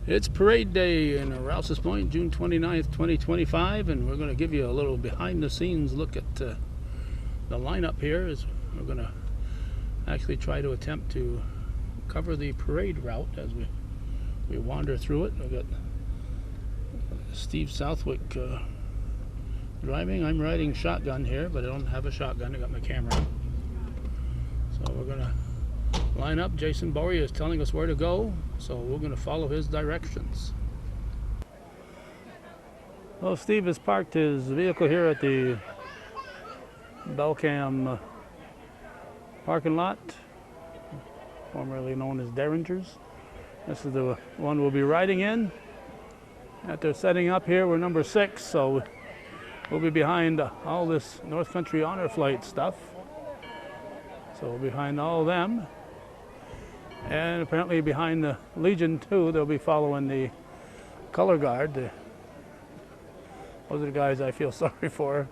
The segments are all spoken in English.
It's parade day in Rouses Point, June 29th, 2025, and we're going to give you a little behind-the-scenes look at the lineup here. As we're going to actually try to attempt to cover the parade route as we wander through it. We've got Steve Southwick driving. I'm riding shotgun here, but I don't have a shotgun. I got my camera. So we're going to line up. Jason Bowie is telling us where to go, so we're going to follow his directions. Well, Steve has parked his vehicle here at the Belcam parking lot, formerly known as Derringer's. This is the one we'll be riding in. After setting up here, we're number 6, so we'll be behind all this North Country Honor Flight stuff. So we'll be behind all of them. And apparently behind the Legion too, they'll be following the color guard. Those are the guys I feel sorry for.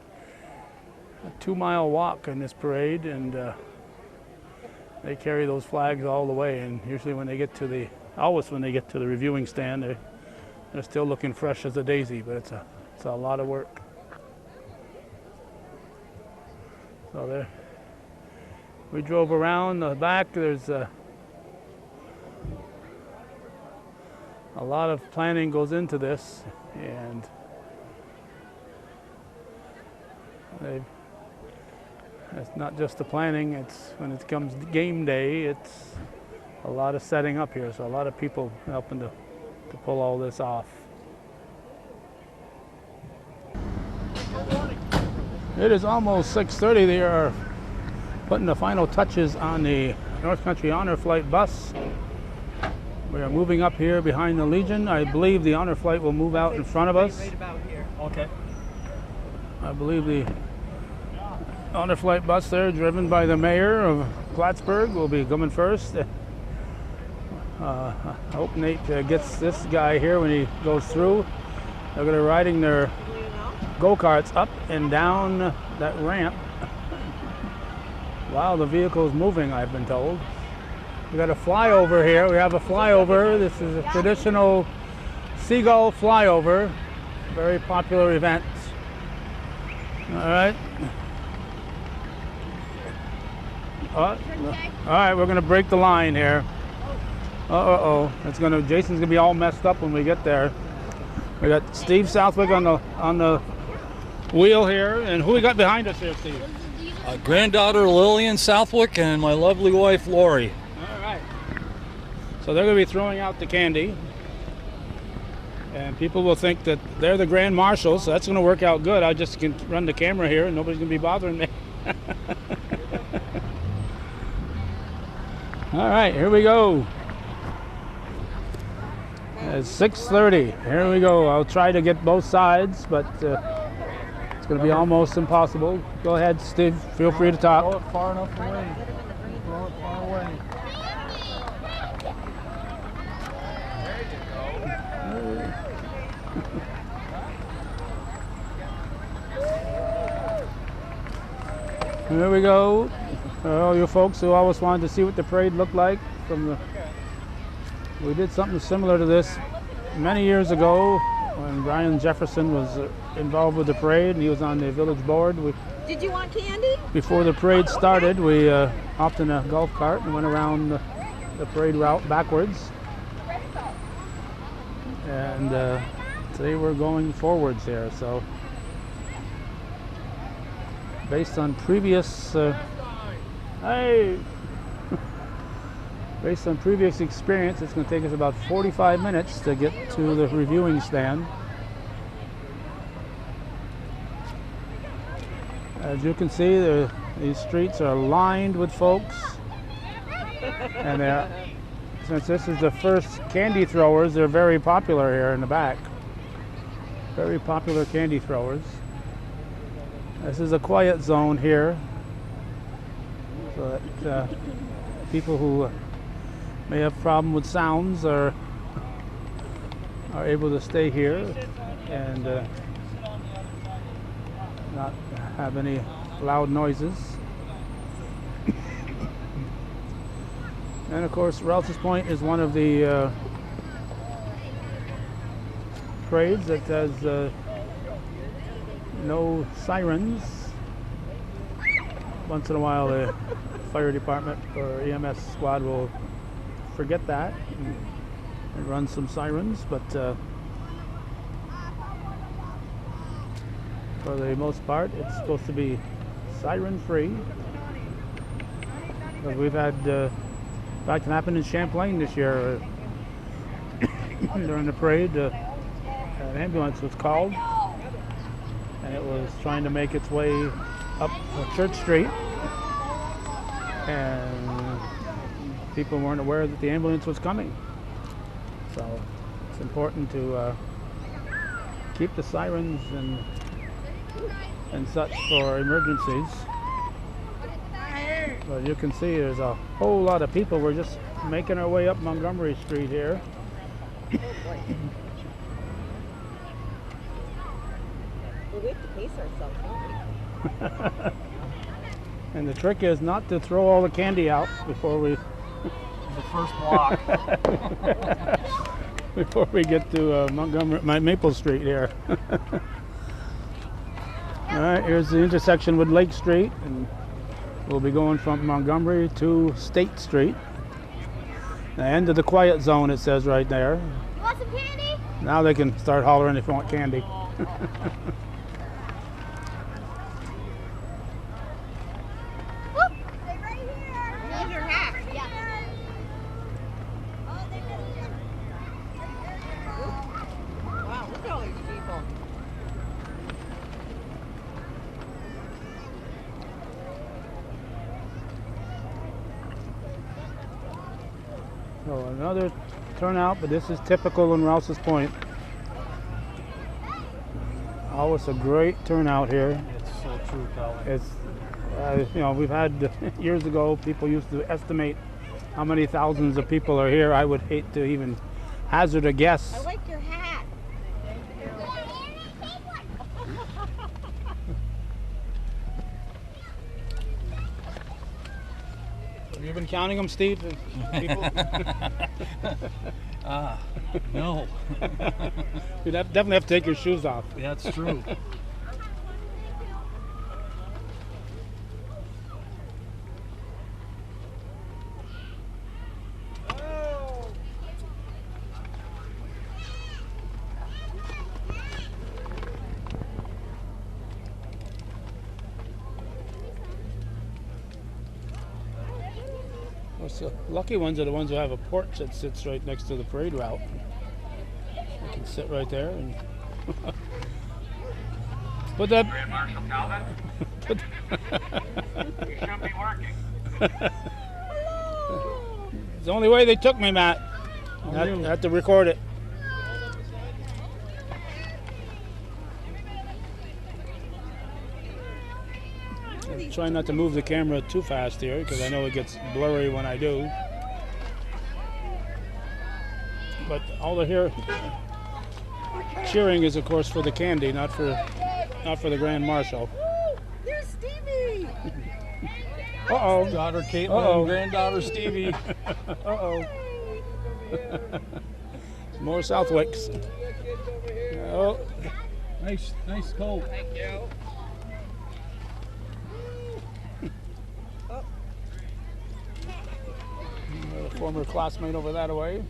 A 2-mile walk in this parade, and they carry those flags all the way. And usually when they get to the, always when they get to the reviewing stand, they're still looking fresh as a daisy, but it's a lot of work. So there, we drove around the back. There's a lot of planning goes into this, and it's not just the planning, it's when it comes game day, it's a lot of setting up here, so a lot of people helping to pull all this off. It is almost 6:30. They are putting the final touches on the North Country Honor Flight bus. We are moving up here behind the Legion. I believe the Honor Flight will move out in front of us. Right about here. Okay. I believe the Honor Flight bus there, driven by the mayor of Plattsburgh, will be coming first. I hope Nate gets this guy here when he goes through. They're going to be riding their go-karts up and down that ramp while the vehicle is moving, I've been told. We got a flyover here. We have a flyover. This is a traditional seagull flyover. Very popular event. All right. All right, we're gonna break the line here. Jason's gonna be all messed up when we get there. We got Steve Southwick on the wheel here, and who we got behind us here, Steve? Granddaughter Lillian Southwick and my lovely wife Lori. So they're going to be throwing out the candy, and people will think that they're the Grand Marshals, so that's going to work out good. I just can run the camera here and nobody's going to be bothering me. All right, here we go. It's 6:30. Here we go. I'll try to get both sides, but it's going to be almost impossible. Go ahead, Steve. Feel free to talk. Blow it far enough away. Blow it far away. There we go. All you folks who always wanted to see what the parade looked like we did something similar to this many years ago when Brian Jefferson was involved with the parade, and he was on the village board. Did you want candy? Before the parade started, we hopped in a golf cart and went around the parade route backwards. And today we're going forwards here, so based on previous based on previous experience, it's going to take us about 45 minutes to get to the reviewing stand. As you can see, these streets are lined with folks, and since this is the first candy throwers, they're very popular here in the back. Very popular candy throwers. This is a quiet zone here, so that people who may have problem with sounds are able to stay here and not have any loud noises. And of course, Rouses Point is one of the parades that says no sirens. Once in a while the fire department or EMS squad will forget that and run some sirens, but for the most part it's supposed to be siren free. But we've had in fact it happened in Champlain this year. During the parade, an ambulance was called, and it was trying to make its way up Church Street, and people weren't aware that the ambulance was coming. So it's important to keep the sirens and such for emergencies. But you can see there's a whole lot of people. We're just making our way up Montgomery Street here. Well, we have to pace ourselves, don't we? And the trick is not to throw all the candy out before we The first block. before we get to Maple Street here. All right, here's the intersection with Lake Street, and we'll be going from Montgomery to State Street. The end of the quiet zone, it says right there. You want some candy? Now they can start hollering if you want candy. Whoop! Stay right here. Hold your hat. Yeah. Oh, they missed you. Wow, look at all these people. So another turnout, but this is typical in Rouses Point. Always a great turnout here. It's so true, Colin. It's we've had years ago people used to estimate how many thousands of people are here. I would hate to even hazard a guess. I like your hat. Have you been counting them, Steve? People? No. You'd definitely have to take your shoes off. That's true. Well, so lucky ones are the ones who have a porch that sits right next to the parade route. You can sit right there and put that. Grand Marshal Calvin, you shouldn't be working. It's the only way they took me, Matt. I had to record it. I'm trying not to move the camera too fast here because I know it gets blurry when I do. But all the cheering is, of course, for the candy, not for the Grand Marshal. There's Stevie. Uh-oh. Daughter Caitlin, Uh-oh. granddaughter Stevie. Uh-oh. More Southwicks. Oh. Nice coat. Thank you. A former classmate over that way.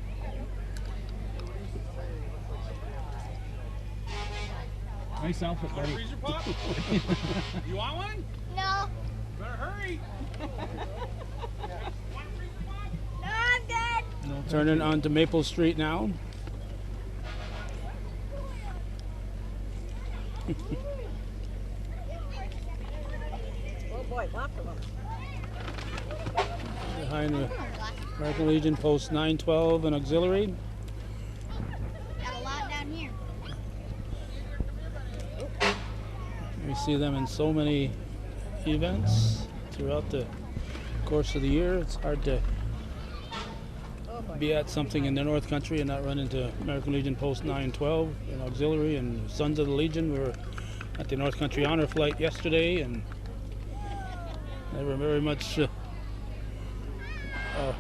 Nice outfit, buddy. You want one? No. Better hurry. No, I'm good. No, Turning onto Maple Street now. Oh boy, lots of them. Behind the American Legion Post 912 and Auxiliary. Got a lot down here. We see them in so many events throughout the course of the year. It's hard to be at something in the North Country and not run into American Legion Post 912 and Auxiliary and Sons of the Legion. We were at the North Country Honor Flight yesterday, and they were very much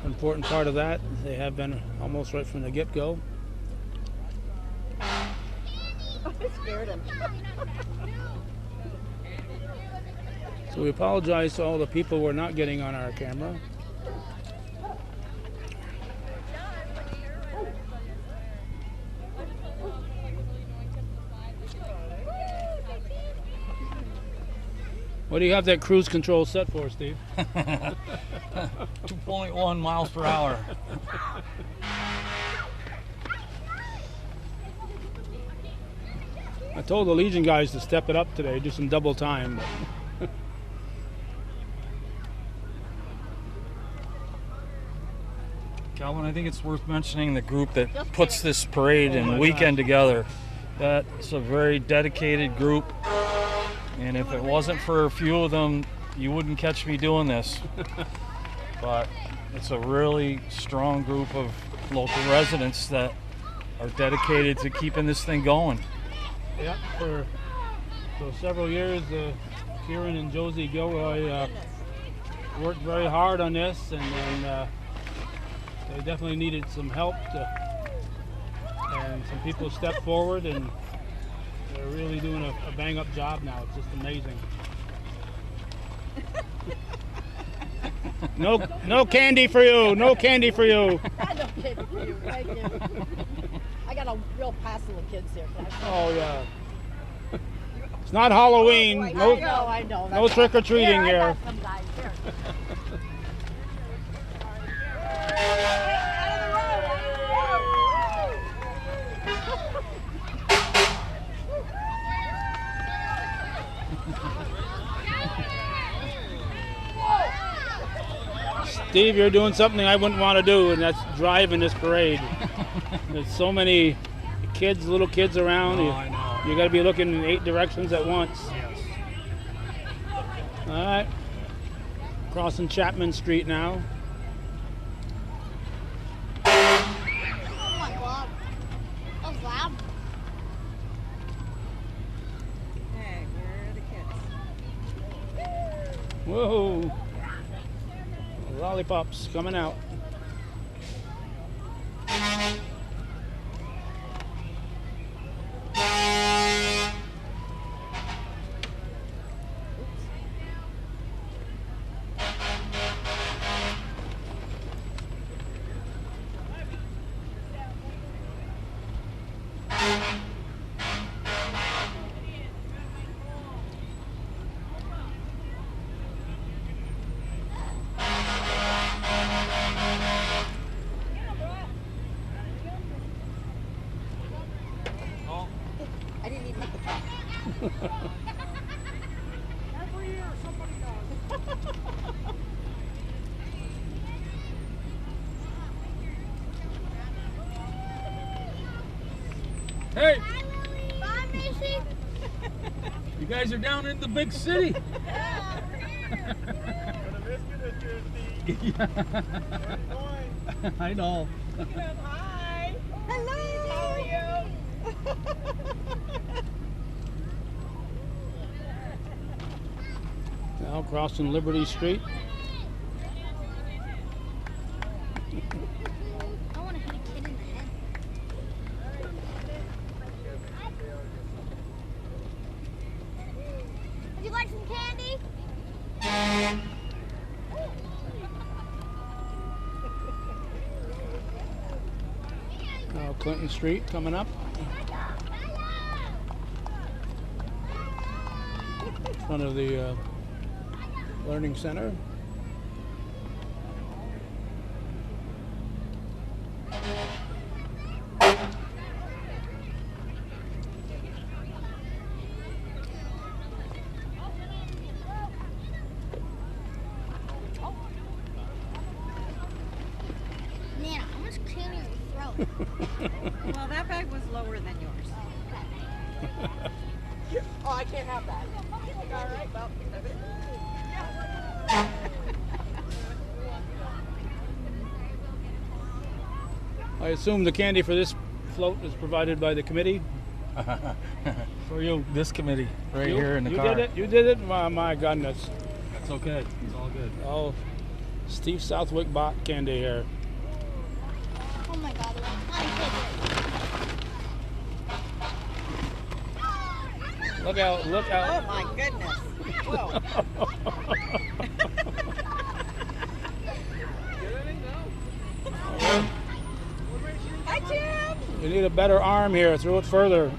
important part of that. They have been almost right from the get-go. scared him. So we apologize to all the people we're not getting on our camera. What do you have that cruise control set for, Steve? 2.1 miles per hour. I told the Legion guys to step it up today, do some double time. But Calvin, I think it's worth mentioning the group that puts this parade and weekend together. That's a very dedicated group, and if it wasn't for a few of them, you wouldn't catch me doing this. But it's a really strong group of local residents that are dedicated to keeping this thing going. yeah, for several years, Kieran and Josie Gilroy worked very hard on this, and they definitely needed some help, and some people stepped forward, and they're really doing a bang-up job now. It's just amazing. No candy for you. No candy for you. I don't care for you. Thank you. I got a real passel of kids here. Oh yeah. It's not Halloween. I No, know, I know. no trick or treating I here. got some guys here. Steve, you're doing something I wouldn't want to do, and that's driving this parade. There's so many kids, little kids around. Oh, I know. You got to be looking in 8 directions at once. Yes. All right. Crossing Chapman Street now. Oh my god. That was loud. Hey, where are the kids? Whoa. Lollipops coming out. I didn't even hit the top. Every year somebody does. Hey, Bye, Macy. you guys are down in the big city. I know. Hi. Hello. How are you? Now crossing Liberty Street. I want to hit a kid in the head. Would you like some candy? Now Clinton Street coming up. In front of the Learning Center. Nana, how much candy are you throwing? Well, that bag was lower than yours. Oh, I can't have that. All right, well, I assume the candy for this float is provided by the committee. For you, this committee right You- here in the you car. did it. You did it. My goodness. That's okay. It's all good. Oh, Steve Southwick bought candy here. Oh my god, I'm taking it. Look out, look Oh out. my goodness. Whoa. Hi, Jim. You need a better arm here. Throw it further.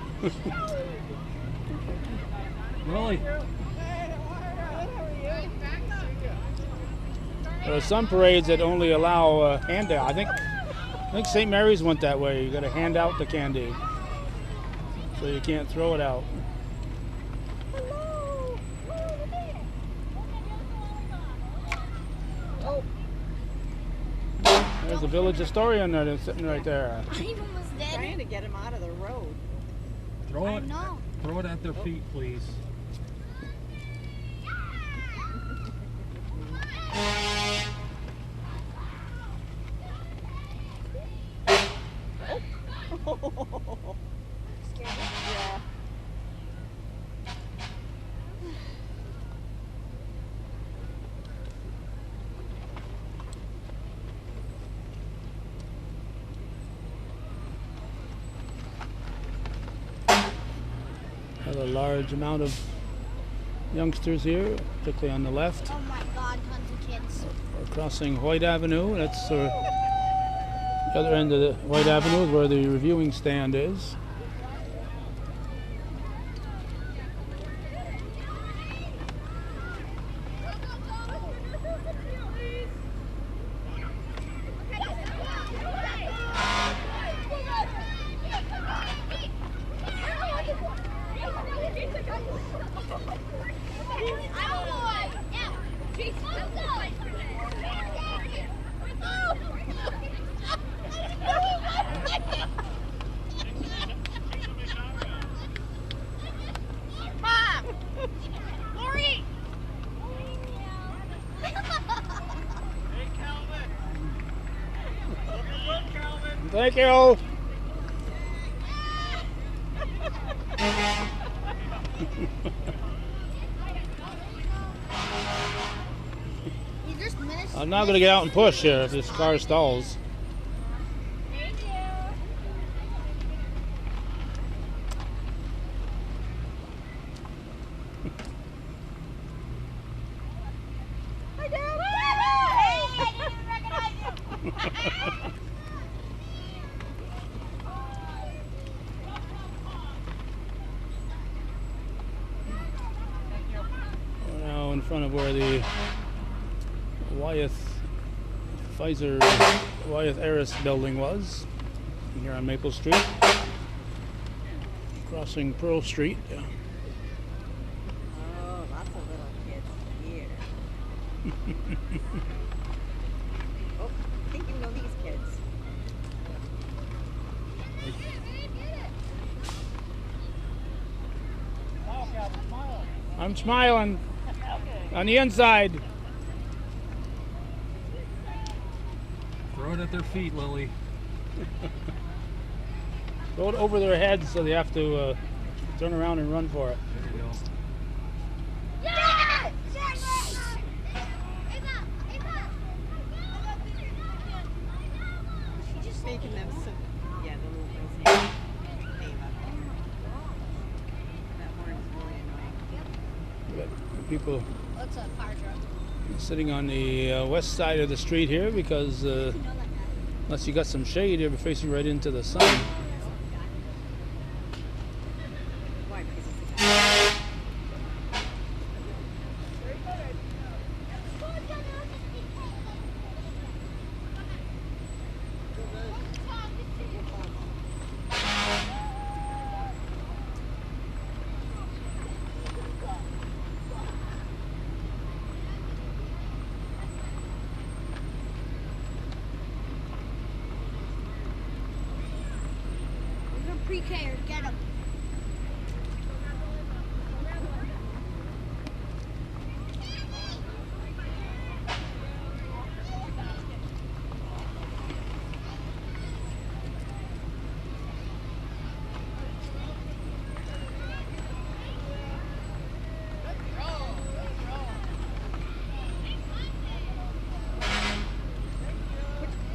Really? There are some parades that only allow handout. I think St. Mary's went that way. You got to hand out the candy, so you can't throw it out. Hello. Oh, There's the village historian that is sitting right there. I was dead. trying to get him out of the road. Throw I it. know. Throw it at their feet, please. Yeah. Have a large amount of youngsters here, particularly on the left. Oh my God, tons of kids. We're crossing White Avenue. That's the other end of the White Avenue is where the reviewing stand is. Mom! Lori! Thank you. You just missed. I'm not going to get out and push here if this car stalls. Thank you. Hi, Dad. Hey, I didn't even recognize you. We're now in front of where the Wyeth Harris building was, here on Maple Street. Crossing Pearl Street. Oh, lots of little kids here. Oh, I think you know these kids. I'm smiling on the inside. Throw it at their feet, Lily. Throw it over their heads so they have to turn around and run for it. There you go. Yeah! Just making them some. Yeah, the little girls here. Ava. That horn is really annoying. We got people What's a fire truck? sitting on the west side of the street here because unless you got some shade, you're facing right into the sun. Why? Because it's You're pre-K or get him.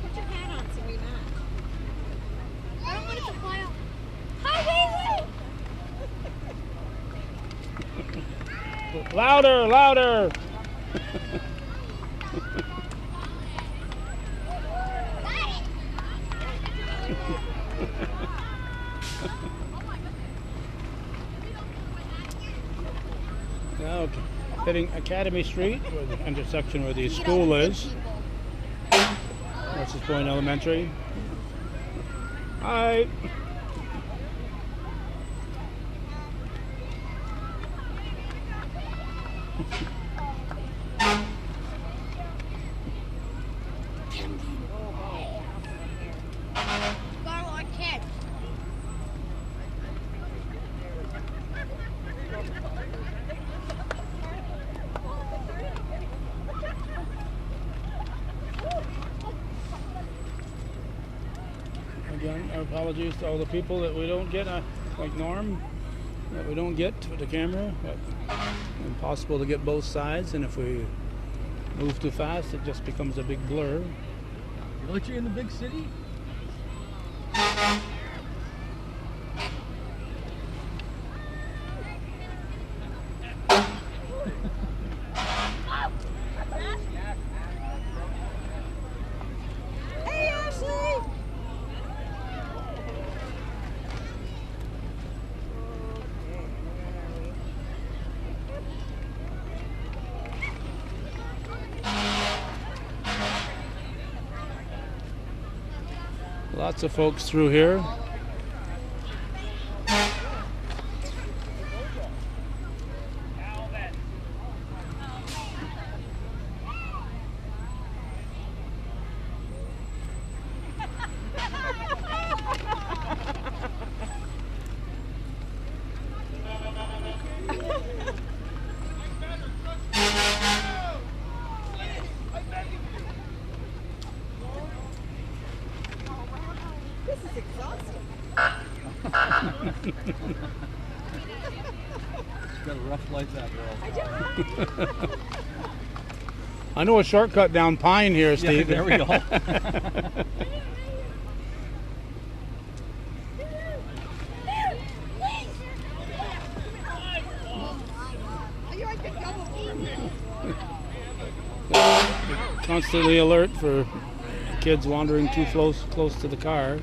Put your hat on so we match. I don't want it to fly out. Highway Louder, louder. Now hitting Academy Street, or the intersection where the school is. Rouses Point Elementary. Hi. Again, our apologies to all the people that we don't get, like Norm, that we don't get with the camera. But impossible to get both sides, and if we move too fast, it just becomes a big blur. Don't you in the big city? Hey, Ashley! Lots of folks through here. This is exhausting. She's got a rough life, that girl. I know a shortcut down Pine here, Yeah, Steve. there we go. Constantly alert for kids wandering too close to the car.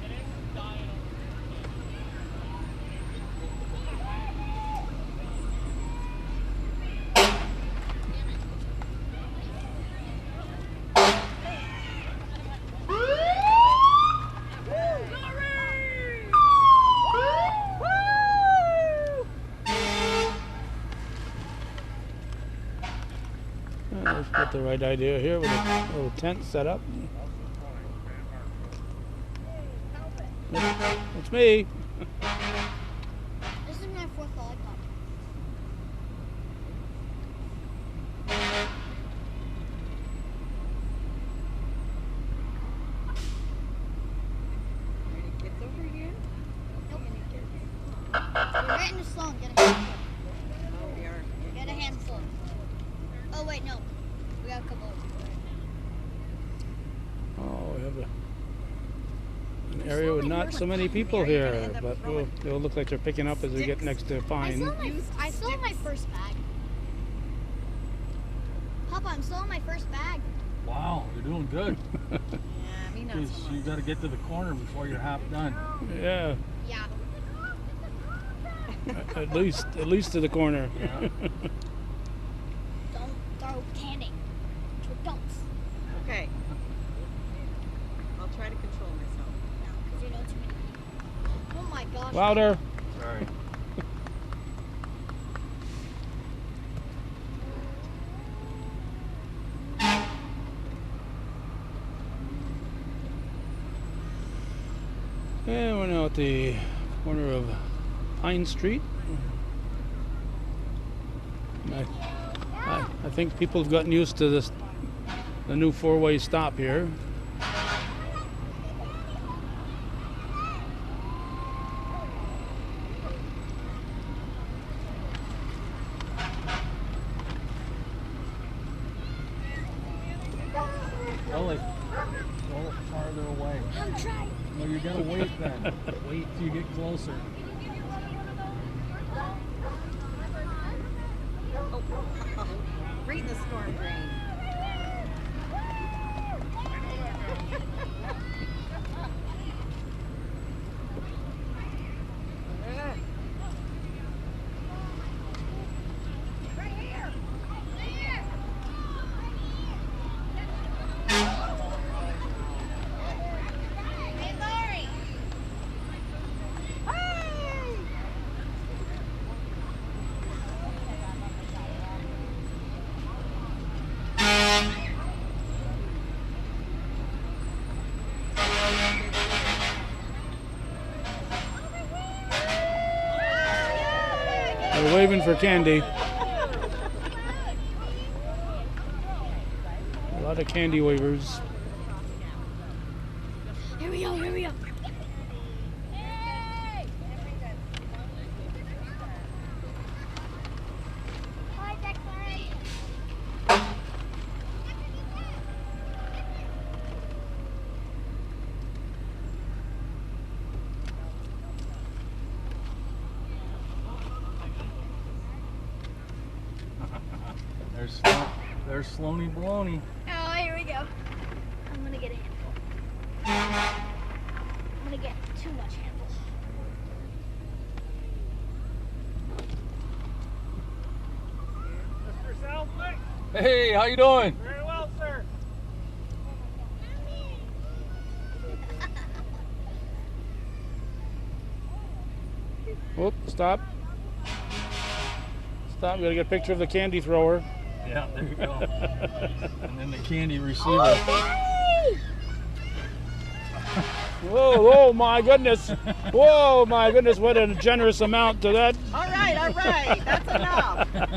Let's get the right idea here with a little tent set up. It's me. This is my fourth lollipop. Any kids over here? Nope. Any kids? We're right in the slum. Get a handful. Oh, we are. Get a handful. Oh wait, no. We got a couple. Oh, we have an area with not so many people here, but they'll look like they're picking up as we get next to Pine. I still have my first bag. Papa, I'm still on my first bag. Wow, you're doing good. Yeah, me not so Because you much. got to get to the corner before you're half done. Yeah, Yeah. at least to the corner. Yeah. Don't throw candy. Don't. Okay. I'll try to control myself. No, because you know too many people. Oh my gosh. Louder. Sorry. And we're now at the corner of Pine Street. I think people have gotten used to the new four-way stop here. Ellie, go farther away. I'm trying. Well, you gotta wait then. Wait till you get closer. Oh, storm drain. They're waving for candy. A lot of candy wavers. Here we go, here we go. Hi, Declan. There's Sloaney Baloney. Oh, here we go. I'm gonna get a handful. I'm gonna get too much handful. Mr. Southwick? Hey, how you doing? Very well, sir. Whoop, stop. Stop, we gotta get a picture of the candy thrower. Yeah, there you go. And then the candy receiver. Whoa, oh my goodness. Whoa, my goodness, what a generous amount to that. All right, that's enough. I'm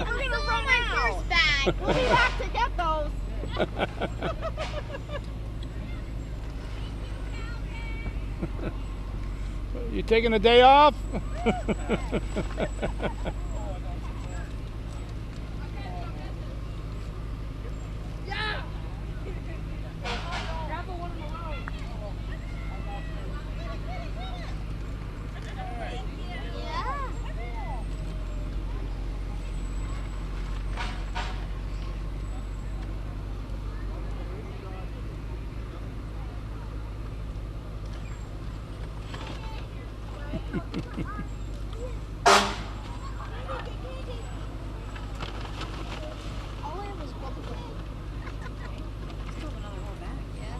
gonna run my first bag. We'll be back to get those. You taking a day off? Yeah. All I have is bubble gum. Still have another whole bag. Yeah.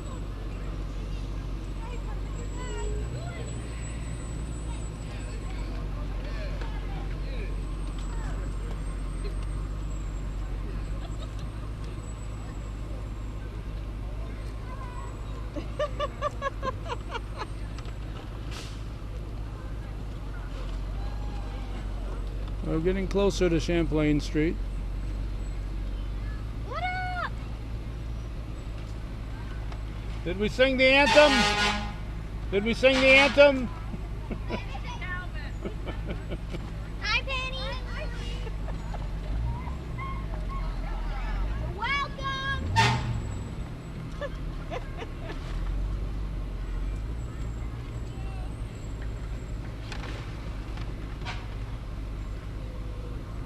We're getting closer to Champlain Street. What up? Did we sing the anthem? Did we sing the anthem? Hi, Penny. You're welcome.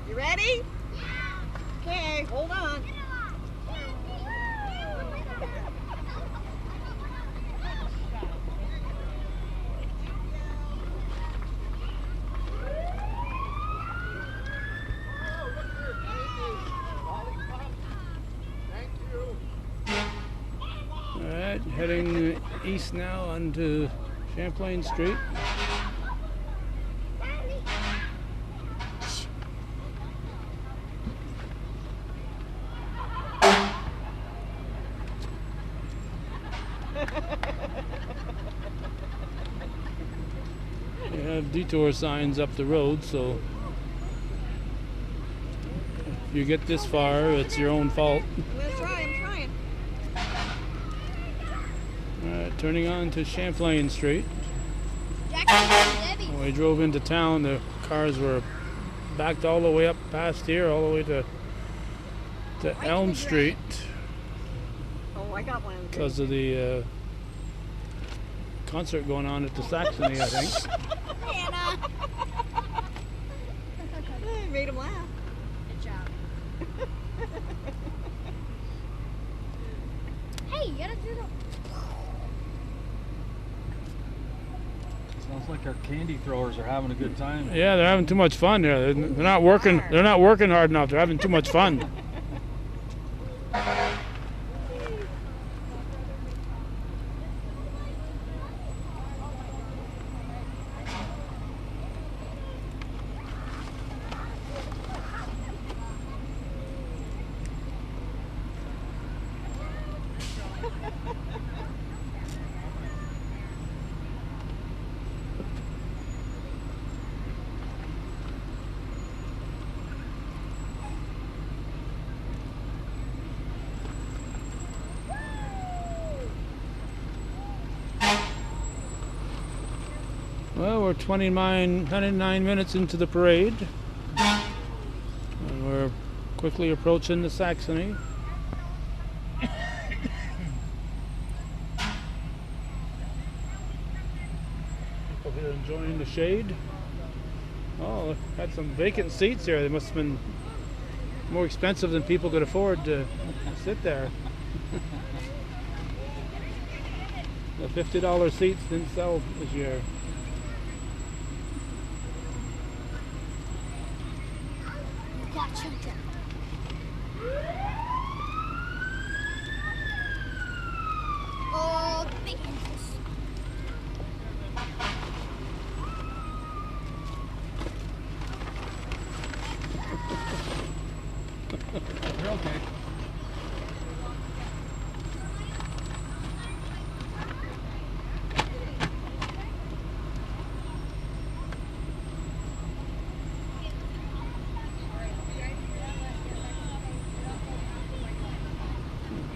You ready? Okay, hold on. All right, heading east now onto Champlain Street. They have detour signs up the road, so if you get this far, it's your own fault. I'm gonna try, I'm trying. All right, turning on to Champlain Street. Jackson and Debbie. When we drove into town, the cars were backed all the way up past here, all the way to Elm Street Oh, I got one. because of the concert going on at the Saxony, I think. Hannah. I made him laugh. Good job. gotta do the. Sounds like our candy throwers are having a good time. Yeah, they're having too much fun there. They're not working. They're not working hard enough. They're having too much fun. Well, we're 29 minutes into the parade, and we're quickly approaching the Saxony. People here enjoying the shade. Oh, had some vacant seats here. They must have been more expensive than people could afford to sit there. The $50 seats didn't sell this year. Got children. Oh, big interest. You're okay.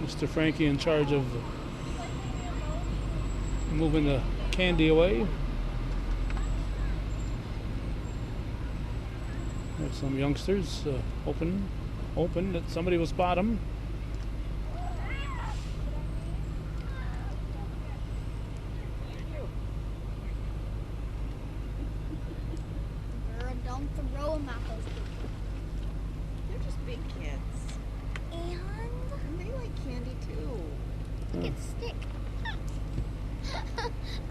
Mr. Frankie in charge of moving the candy away. There's some youngsters hoping that somebody will spot them. Don't throw them at those people. They're just big kids. And They like candy too. get stick.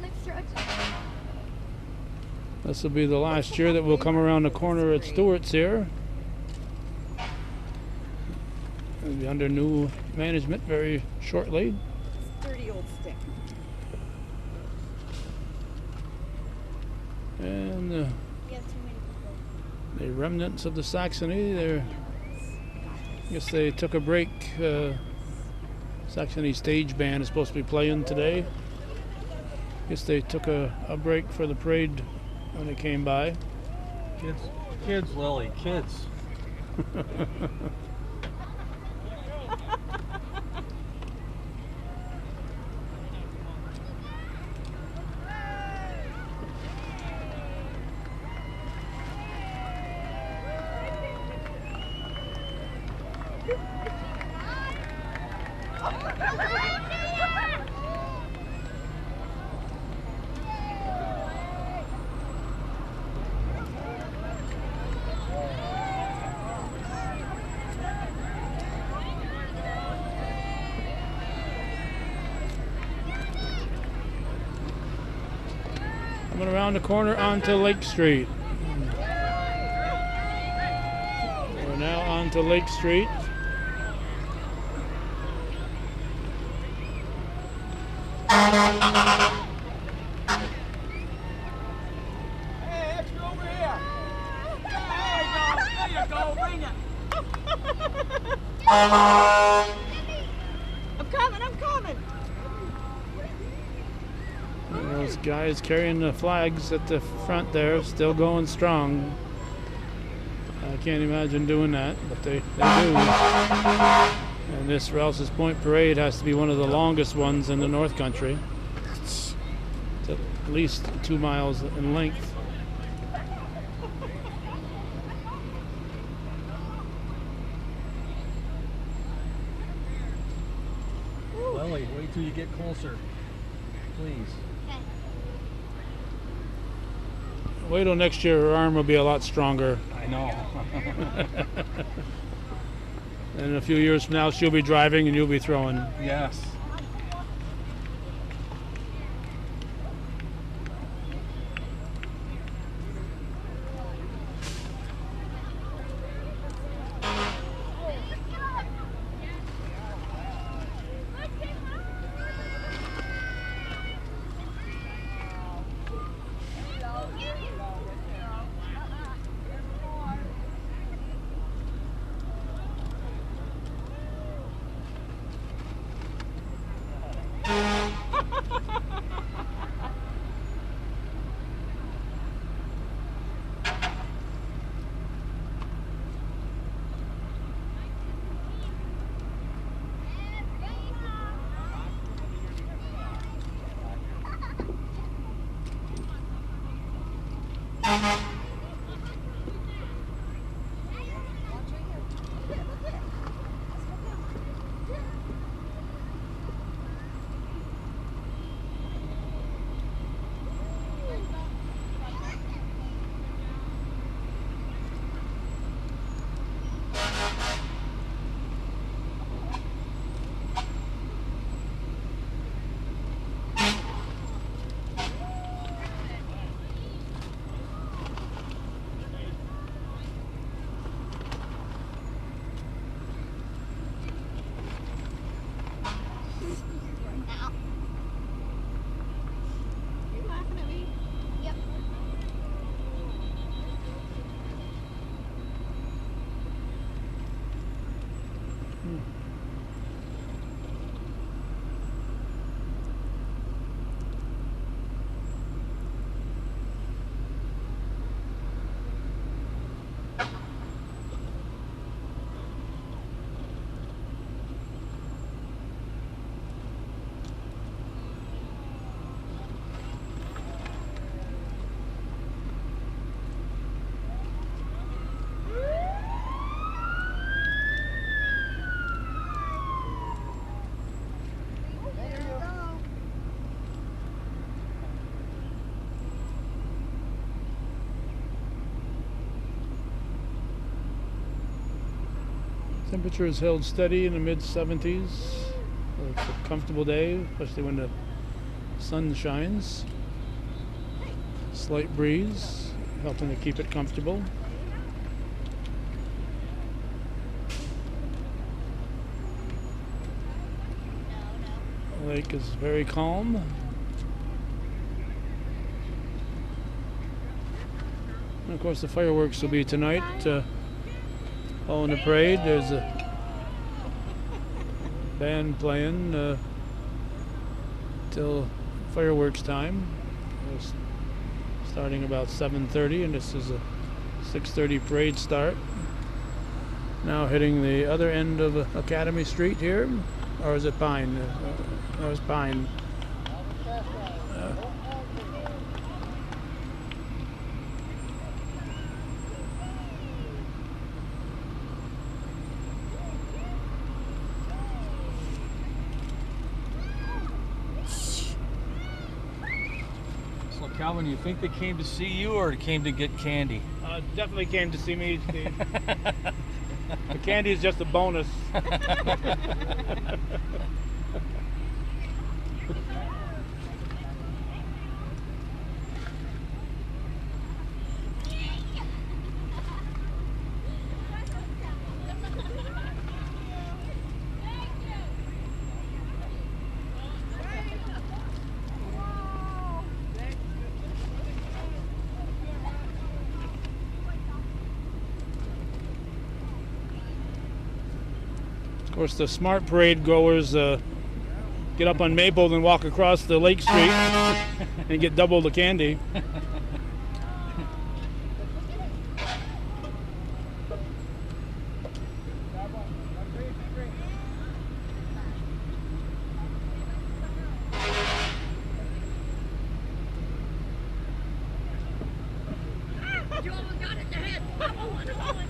Like throw it. This will be the last year that we'll come around the corner at Stewart's here. It'll be under new management very shortly. Sturdy old stick. And You have too many people. the remnants of the Saxony, I guess they took a break. Saxony stage band is supposed to be playing today. I guess they took a break for the parade when they came by. Kids, Lily, kids. Coming around the corner onto Lake Street. We're now onto Lake Street. Hey, extra over here. There you go. Bring it. I'm coming. Those guys carrying the flags at the front there, still going strong. I can't imagine doing that, but they do. And this Rouses Point parade has to be one of the longest ones in the North Country. It's at least 2 miles in length. Lily, wait till you get closer, please. Wait till next year, her arm will be a lot stronger. I know. And a few years from now, she'll be driving and you'll be throwing. Yes. Temperature is held steady in the mid-70s. It's a comfortable day, especially when the sun shines. Slight breeze, helping to keep it comfortable. The lake is very calm. And of course, the fireworks will be tonight. Following the parade, there's a band playing till fireworks time. It's starting about 7:30, and this is a 6:30 parade start. Now hitting the other end of Academy Street here, or is it Pine? No, it's Pine. So Calvin, you think they came to see you or came to get candy? Definitely came to see me, Steve. The candy is just a bonus. Of course, the smart parade goers get up on Maple and walk across the Lake Street and get double the candy.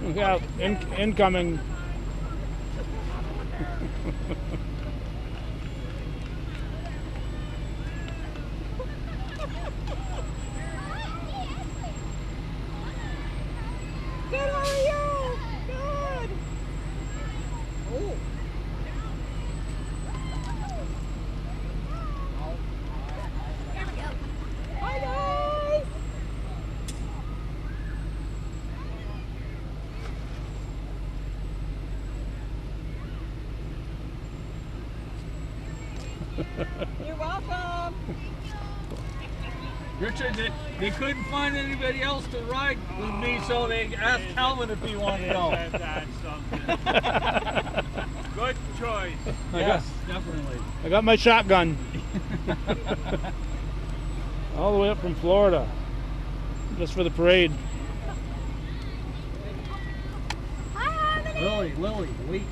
Look out, incoming. Good, how are you? Good. Oh. Hi, guys. You're welcome. Richard, they couldn't find anybody else to ride with me, so they asked Calvin if he wanted to go. That's something. Good choice. Yes, definitely. I got my shotgun. All the way up from Florida, just for the parade. Lily, wait, please.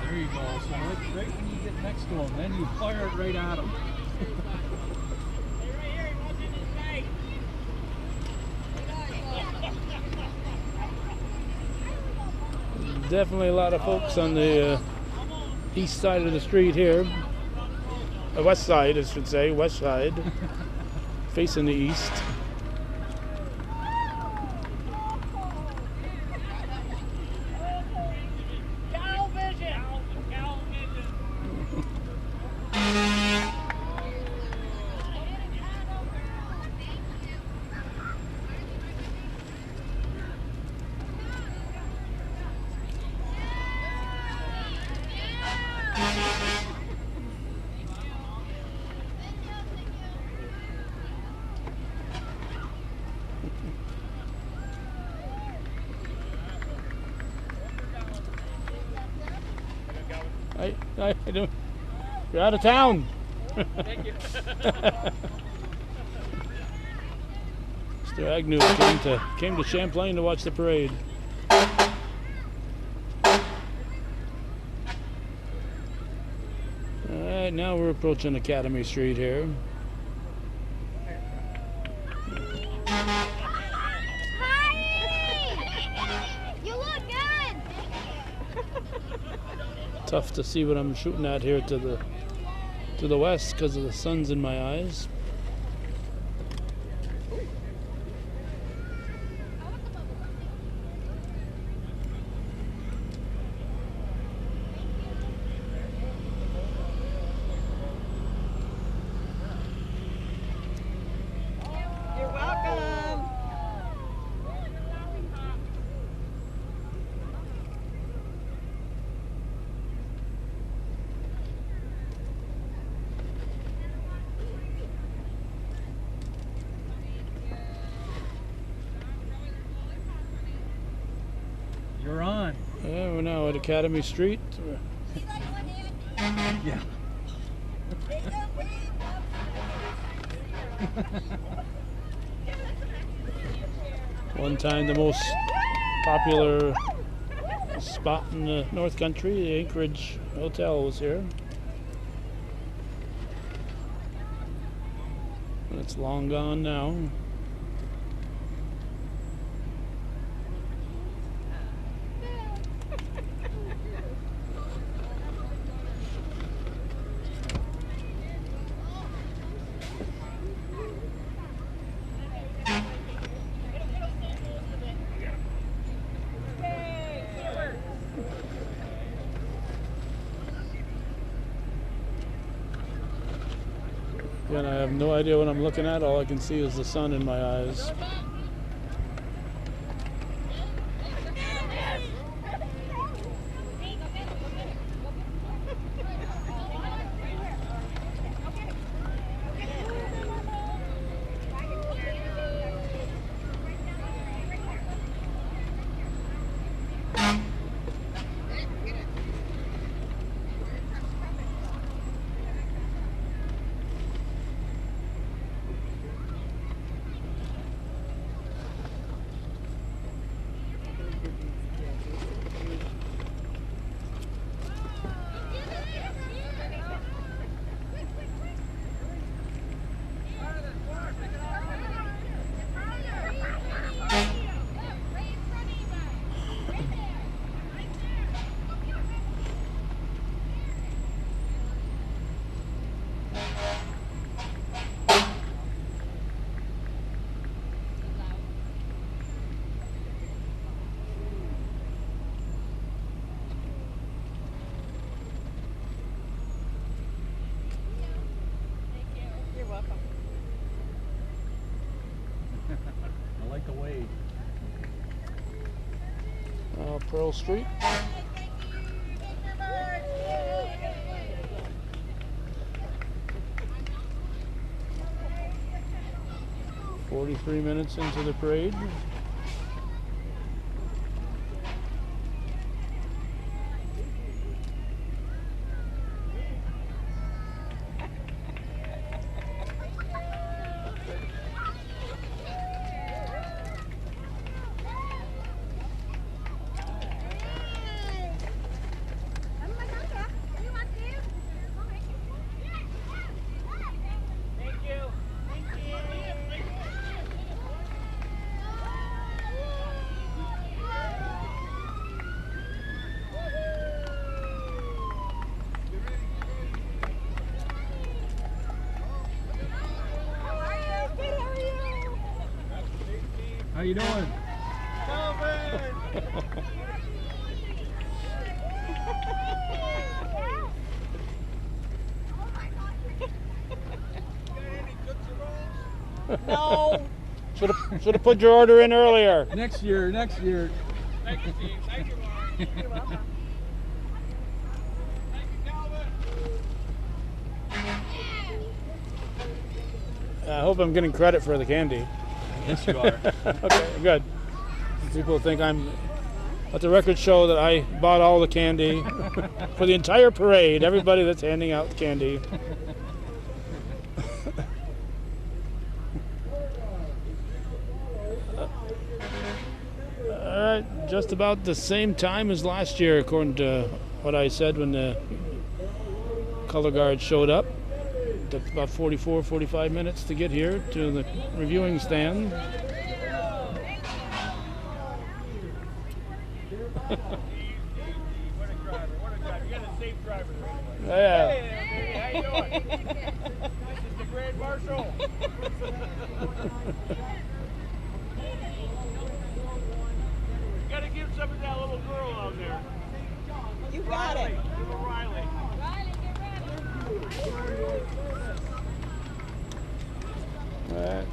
There you go. So right when you get next to him, then you fire it right at him. Definitely a lot of folks on the east side of the street here. West side, I should say, west side, facing the east. I don't. You're out of town. Thank you. Mr. Agnew came to Champlain to watch the parade. All right, now we're approaching Academy Street here. You look good. Tough to see what I'm shooting at here to the west because of the sun's in my eyes. at Academy Street. Yeah. One time the most popular spot in the North Country, the Anchorage Hotel was here. And it's long gone now. Again, I have no idea what I'm looking at. All I can see is the sun in my eyes. You're welcome. I like the wave. Pearl Street. "43 minutes into the parade. How you doing? No. Should have put your order in earlier. Next year, next year. Thank you, Steve. Thank you, Lauren. You're welcome. Thank you, Calvin. I hope I'm getting credit for the candy. Yes, you are. Okay, good. People think I'm. Let the record show that I bought all the candy for the entire parade. Everybody that's handing out candy. All right, just about the same time as last year, according to what I said when the color guard showed up. It took about 45 minutes to get here to the reviewing stand. What a driver. What a driver. You got a safe driver there. Yeah. Hey, baby. How you doing? This is the Grand Marshal. You got to give some of that little girl out there. You got it. Little Riley. All right.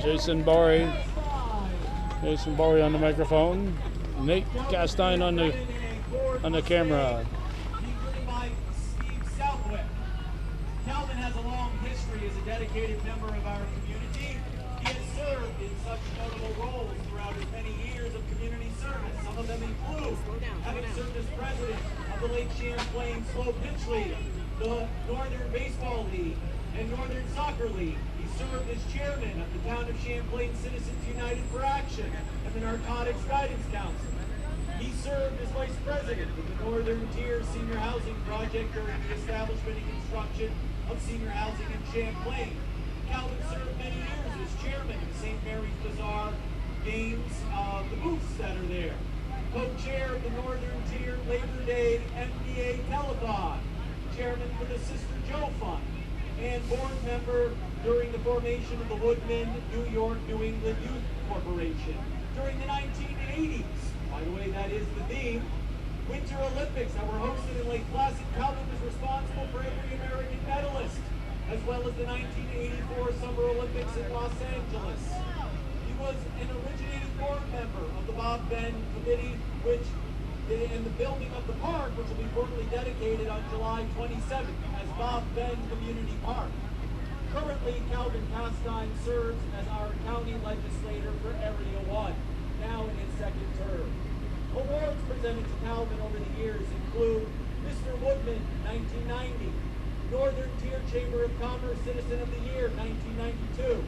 Jason Borey on the microphone. Nate Castine on the camera. Calvin has a long history as a dedicated dedicated member of our community. He has served in such notable roles throughout his many years of community service. Some of them include having served as president of the Lake Champlain Slow Pitch League, the Northern Baseball League, and Northern Soccer League. He served as chairman of the Town of Champlain Citizens United for Action and the Narcotics Guidance Council. He served as vice president of the Northern Tier Senior Housing Project during the establishment and construction of senior housing in Champlain. Calvin served many years as chairman of the St. Mary's Bazaar Games, the booths that are there. Co-chair of the Northern Tier Labor Day MBA Telethon. Chairman for the Sister Joe Fund. And board member during the formation of the Woodman New York New England Youth Corporation during the 1980s. By the way, that is the theme. Winter Olympics that were hosted in Lake Placid. Calvin was responsible for every American medalist, as well as the 1984 Summer Olympics in Los Angeles. He was an originating board member of the Bob Ben Committee, and the building of the park, which will be formally dedicated on July 27th as Bob Ben Community Park. Currently, Calvin Castine serves as our county legislator for Area 1, now in his second term. Awards presented to Calvin over the years include Mr. Woodman, 1990, Northern Tier Chamber of Commerce Citizen of the Year, 1992,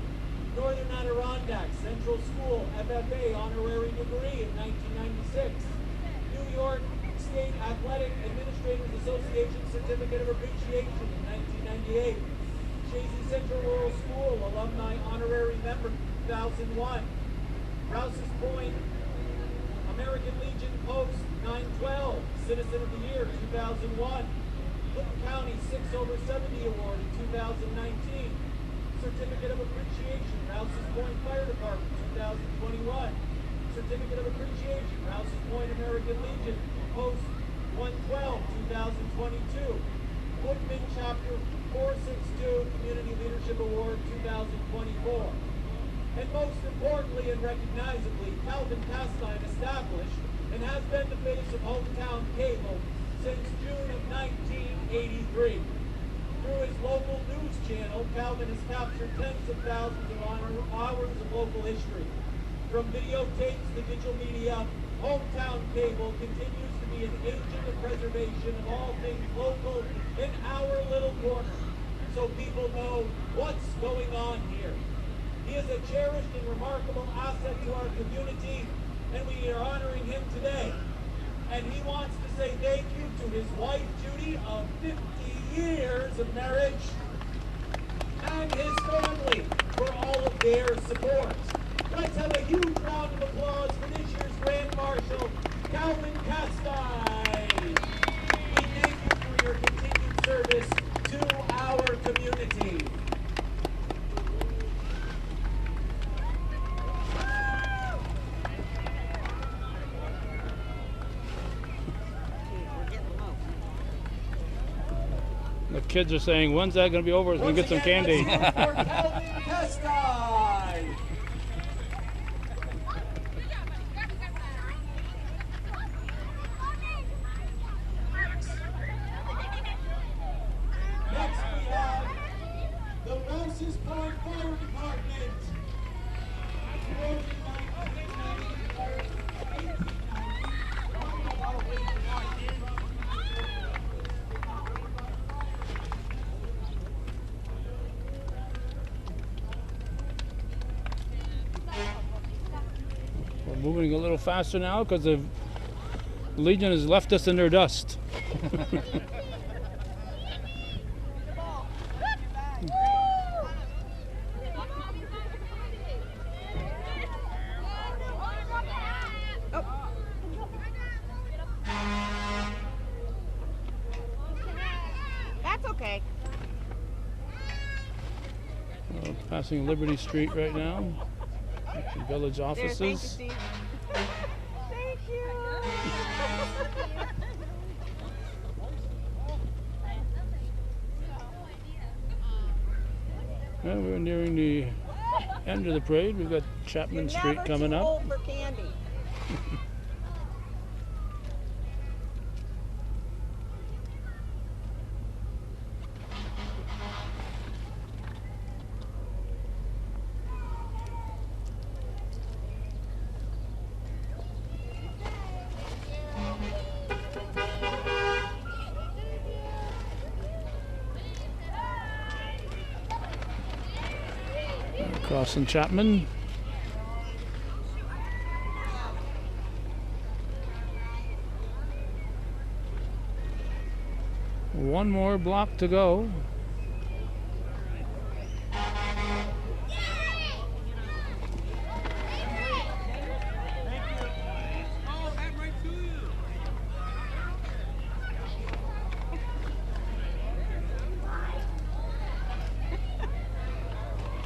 Northern Adirondack Central School FFA Honorary Degree in 1996, New York State Athletic Administrators Association Certificate of Appreciation in 1998, Shazy Central Rural School Alumni Honorary Member 2001, Rouses Point American Legion Post 912 Citizen of the Year 2001, Clinton County 6/70 Award in 2019, Certificate of Appreciation Rouses Point Fire Department 2021, Certificate of Appreciation Rouses Point American Legion Post 112 2022, Woodman Chapter 462 Community Leadership Award 2024. And most importantly and recognizably, Calvin Castine established and has been the face of hometown cable since June of 1983. Through his local news channel, Calvin has captured tens of thousands of hours of local history. From videotapes to digital media, hometown cable continues to be an agent of preservation of all things local in our little corner, so people know what's going on here. He is a cherished and remarkable asset to our community, and we are honoring him today. And he wants to say thank you to his wife, Judy, of 50 years of marriage, and his family for all of their support. Let's have a huge round of applause for this year's Grand Marshal, Calvin Castine. We thank you for your continued service to our community. The kids are saying, when's that going to be over? So we can get some candy. For Calvin Castine. Next we have the Rouses Point Fire Department. We're moving a little faster now because the Legion has left us in their dust. That's okay. Passing Liberty Street right now. The village There, thank you, offices. Steve. Thank you. Yeah, we're nearing the end of the parade. We've got Chapman You're Street never coming too up. old for candy. Crossing Chapman. One more block to go.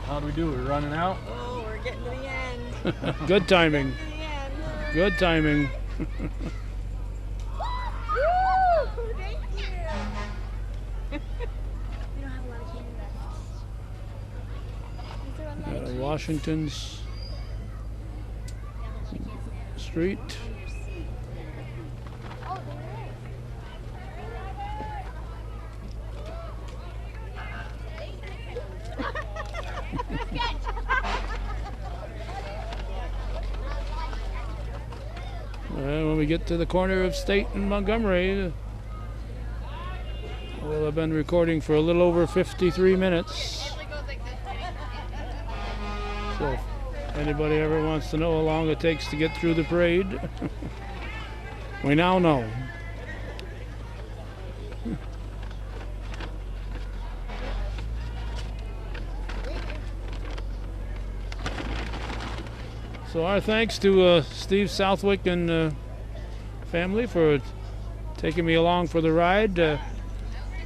How do we do? We're running out. Oh, we're getting to the end. Good timing. To the end. Good timing. Woo! Thank you. We don't have a lot of candy left. Is there a lot of Washington's Street. Oh, there And when we get to the corner of State and Montgomery, we'll have been recording for a little over 53 minutes. So if anybody ever wants to know how long it takes to get through the parade, we now know. So our thanks to Steve Southwick and family for taking me along for the ride. You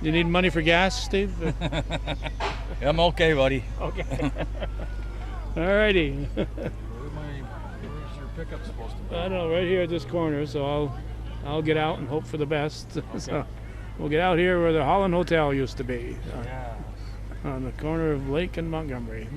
need money for gas, Steve? I'm okay, buddy. Okay. Alrighty. Where's your pickup supposed to be? I don't know, right here at this corner, so I'll get out and hope for the best. So we'll get out here where the Holland Hotel used to be, Yeah. on the corner of Lake and Montgomery.